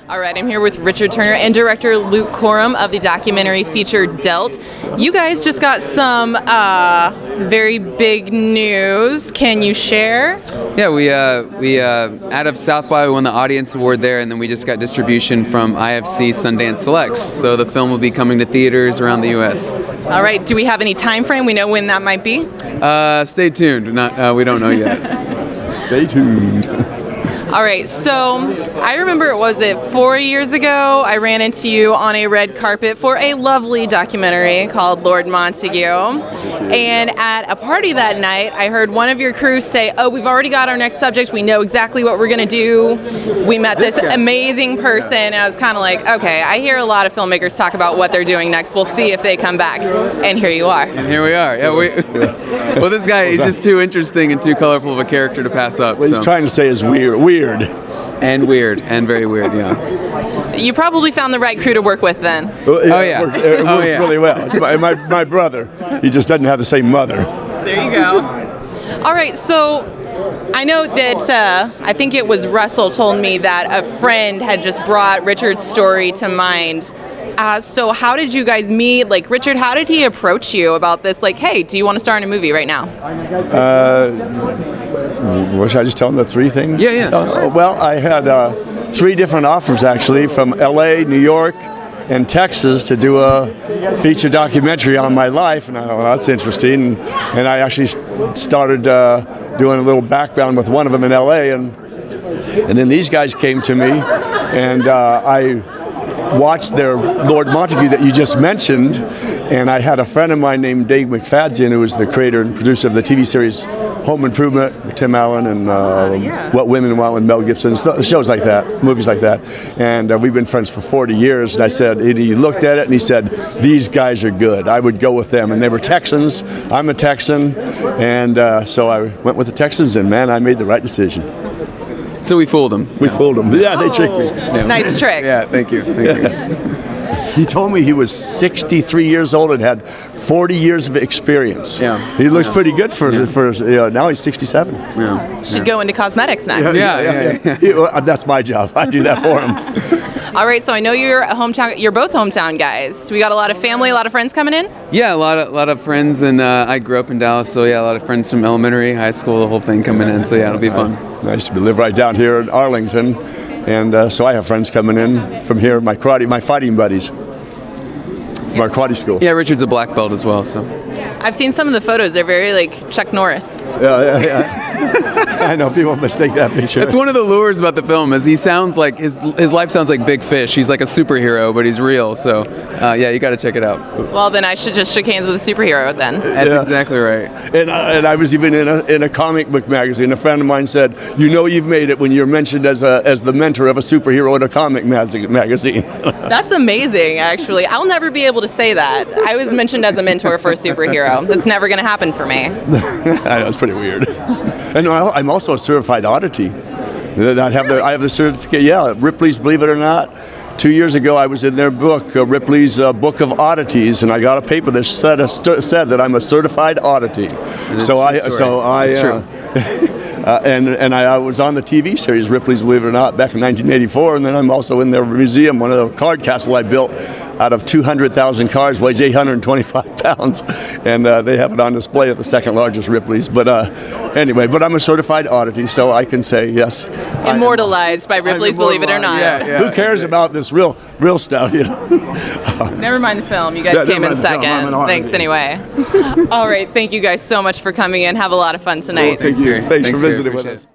All right, I'm here with Richard Turner and director Luke Korem of the documentary feature Dealt. You guys just got some very big news. Can you share? Yeah, we out of South by we won the audience award there, and then we just got distribution from IFC Sundance Selects. So the film will be coming to theaters around the U.S. All right. Do we have any time frame? We know when that might be. Stay tuned. We don't know yet. Stay tuned. All right, so I remember, was it 4 years ago, I ran into you on a red carpet for a lovely documentary called Lord Montague. And at a party that night, I heard one of your crew say, "Oh, we've already got our next subject. We know exactly what we're going to do." We met this amazing person, and I was kind of like, okay, I hear a lot of filmmakers talk about what they're doing next. We'll see if they come back. And here you are. And here we are. Yeah, well, this guy is just too interesting and too colorful of a character to pass up. What he's trying to say is weird. And very weird, yeah. You probably found the right crew to work with then. Oh yeah, it works really well. My brother, he just doesn't have the same mother. There you go. All right, so I know that I think it was Russell told me that a friend had just brought Richard's story to mind. So how did you guys meet? Like, Richard, how did he approach you about this? Like, hey, do you want to star in a movie right now? Should I just tell him the three things? Yeah. Well, I had 3 different offers, actually, from L.A., New York, and Texas to do a feature documentary on my life. And I thought, well, that's interesting. And I actually started doing a little background with one of them in L.A. And then these guys came to me, and I watched their Lord Montague that you just mentioned, and I had a friend of mine named Dave McFadden, who was the creator and producer of the TV series Home Improvement with Tim Allen and What Women Want with Mel Gibson, shows like that, movies like that. And we've been friends for 40 years, and I said, he looked at it and he said, these guys are good, I would go with them. And they were Texans, I'm a Texan, and so I went with the Texans, and man, I made the right decision. So we fooled him. We fooled him. Yeah, they tricked me. Yeah. Nice trick. Yeah, thank you. He told me he was 63 years old and had 40 years of experience. Yeah. He looks pretty good for now he's 67. Yeah. Should go into cosmetics next. Yeah. That's my job. I do that for him. All right, so I know you're both hometown guys. We got a lot of family, a lot of friends coming in? Yeah, a lot of friends, and I grew up in Dallas, so yeah, a lot of friends from elementary, high school, the whole thing coming in, so yeah, it'll be fun. Nice to live right down here in Arlington, and so I have friends coming in from here, my fighting buddies from our karate school. Yeah, Richard's a black belt as well, so. I've seen some of the photos. They're very like Chuck Norris. Yeah. I know people mistake that picture. That's one of the lures about the film, is he sounds like his life sounds like Big Fish. He's like a superhero, but he's real. So yeah, you got to check it out. Well, then I should just shake hands with a superhero then. That's exactly right. And I was even in a comic book magazine. A friend of mine said, "You know, you've made it when you're mentioned as the mentor of a superhero in a comic magazine." That's amazing, actually. I'll never be able to say that. I was mentioned as a mentor for a superhero. That's never going to happen for me. I know, it's pretty weird. And I'm also a certified oddity. I have the certificate. Yeah, Ripley's Believe It or Not. 2 years ago, I was in their book, Ripley's Book of Oddities, and I got a paper that said that I'm a certified oddity. And I was on the TV series Ripley's Believe It or Not back in 1984, and then I'm also in their museum, one of the card castle I built out of 200,000 cards, weighs 825 pounds, and they have it on display at the second largest Ripley's. But anyway, I'm a certified oddity, so I can say yes. Immortalized by Ripley's Believe It or Not. Yeah, who cares about this real stuff, you know? Never mind the film. You guys came in second. Thanks anyway. All right. Thank you guys so much for coming in. Have a lot of fun tonight. Thank you. Thanks for visiting with us.